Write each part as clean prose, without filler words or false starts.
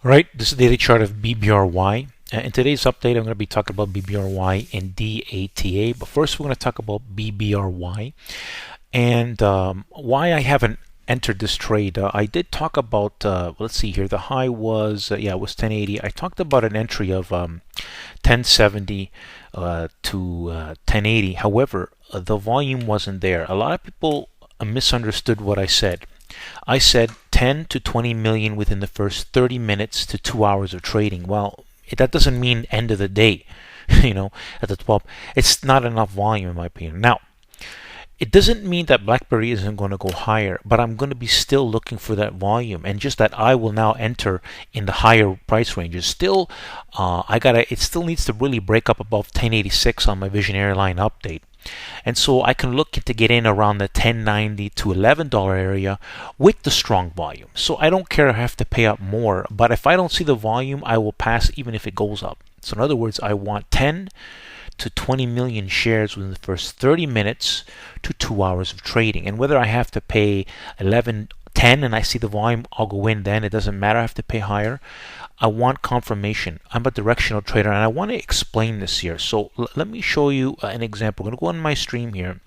Right, this is the daily chart of BBRY. In today's update, I'm going to be talking about BBRY and DATA. But first, we're going to talk about BBRY and why I haven't entered this trade. I did talk about, let's see here, the high was, it was 1080. I talked about an entry of 1070 to 1080. However, the volume wasn't there. A lot of people misunderstood what I said. I said 10 to 20 million within the first 30 minutes to 2 hours of trading. Well, that doesn't mean end of the day, at the 12. It's not enough volume in my opinion. Now, it doesn't mean that BlackBerry isn't going to go higher, but I'm going to be still looking for that volume, and just that I will now enter in the higher price ranges. Still, it still needs to really break up above 1086 on my Vision Airline update. And so I can look to get in around the 1090 to $11 area with the strong volume. So I don't care if I have to pay up more, but if I don't see the volume, I will pass even if it goes up. So in other words, I want 10 to 20 million shares within the first 30 minutes to 2 hours of trading. And whether I have to pay 11, 10 and I see the volume, I'll go in then. It doesn't matter. I have to pay higher. I want confirmation. I'm a directional trader and I want to explain this here. So let me show you an example. I'm going to go on my stream here.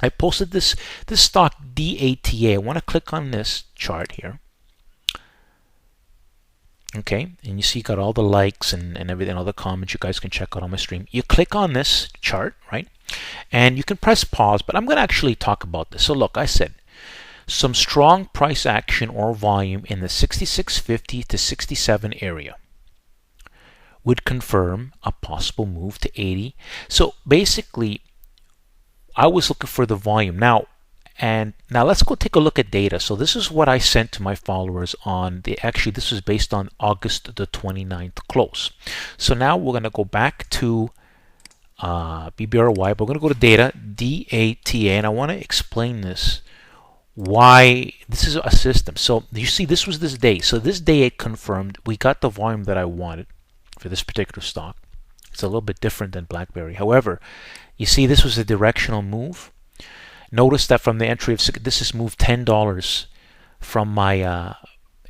I posted this stock DATA. I want to click on this chart here. Okay, and you see got all the likes and everything, all the comments you guys can check out on my stream. You click on this chart, right? And you can press pause, but I'm going to actually talk about this. So look, I said some strong price action or volume in the 66.50 to 67 area would confirm a possible move to 80. So basically, I was looking for the volume. Now let's go take a look at data. So this is what I sent to my followers on actually this was based on August the 29th close. So now we're going to go back to BBRY, but we're going to go to data, DATA, and I want to explain this. Why this is a system. So you see this was this day. So this day it confirmed we got the volume that I wanted for this particular stock. It's a little bit different than BlackBerry. However, you see this was a directional move. Notice that from the entry of this has moved $10 from my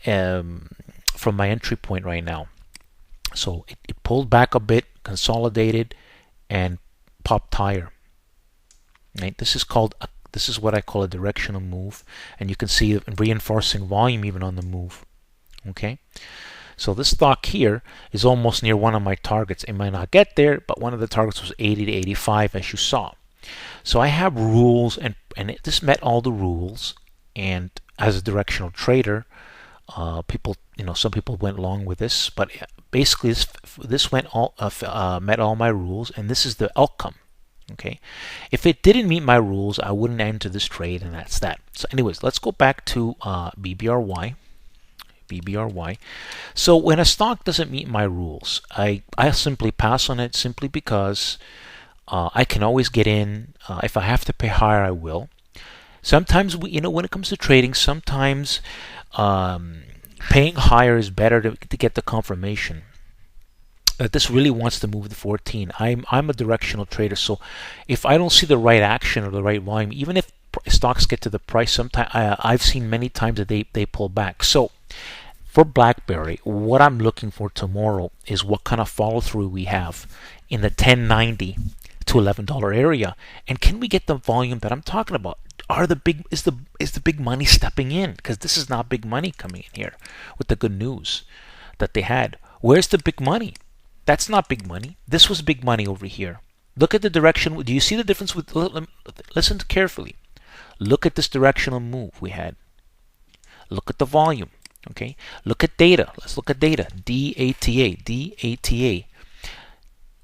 entry point right now. So it pulled back a bit, consolidated, and popped higher. Right? This is what I call a directional move, and you can see reinforcing volume even on the move. Okay, so this stock here is almost near one of my targets. It might not get there, but one of the targets was 80 to 85, as you saw. So I have rules, and this met all the rules. And as a directional trader, some people went along with this, but basically this met all my rules, and this is the outcome. Okay, if it didn't meet my rules, I wouldn't enter this trade, and that's that. So anyways, let's go back to BBRY. So when a stock doesn't meet my rules, I simply pass on it, simply because I can always get in. If I have to pay higher, I will. Sometimes when it comes to trading, sometimes paying higher is better to get the confirmation that this really wants to move to 14. I'm a directional trader, so if I don't see the right action or the right volume, even if stocks get to the price, sometimes I've seen many times that they pull back. So for BlackBerry, what I'm looking for tomorrow is what kind of follow through we have in the 1090 to $11 area, and can we get the volume that I'm talking about? Is the big money stepping in? Because this is not big money coming in here with the good news that they had. Where's the big money? That's not big money. This was big money over here. Look at the direction. Do you see the difference? Listen carefully. Look at this directional move we had. Look at the volume. Okay. Look at data. Let's look at data. DATA.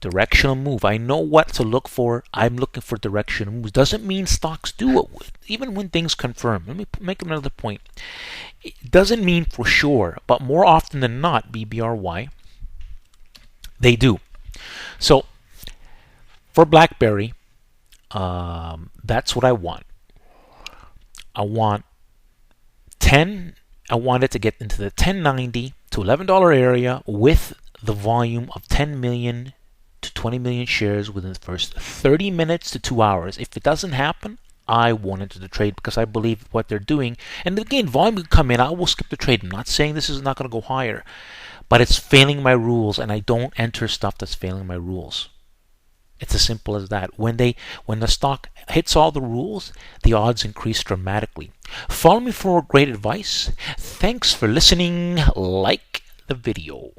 Directional move. I know what to look for. I'm looking for directional moves. Doesn't mean stocks do it. Even when things confirm. Let me make another point. It doesn't mean for sure, but more often than not, BBRY, they do. So for BlackBerry, that's what I want. I want it to get into the 1090 to $11 area with the volume of 10 million to 20 million shares within the first 30 minutes to 2 hours. If it doesn't happen, I won't enter the trade because I believe what they're doing. And again, volume could come in. I will skip the trade. I'm not saying this is not going to go higher, but it's failing my rules, and I don't enter stuff that's failing my rules. It's as simple as that. When the stock hits all the rules, the odds increase dramatically. Follow me for great advice. Thanks for listening. Like the video.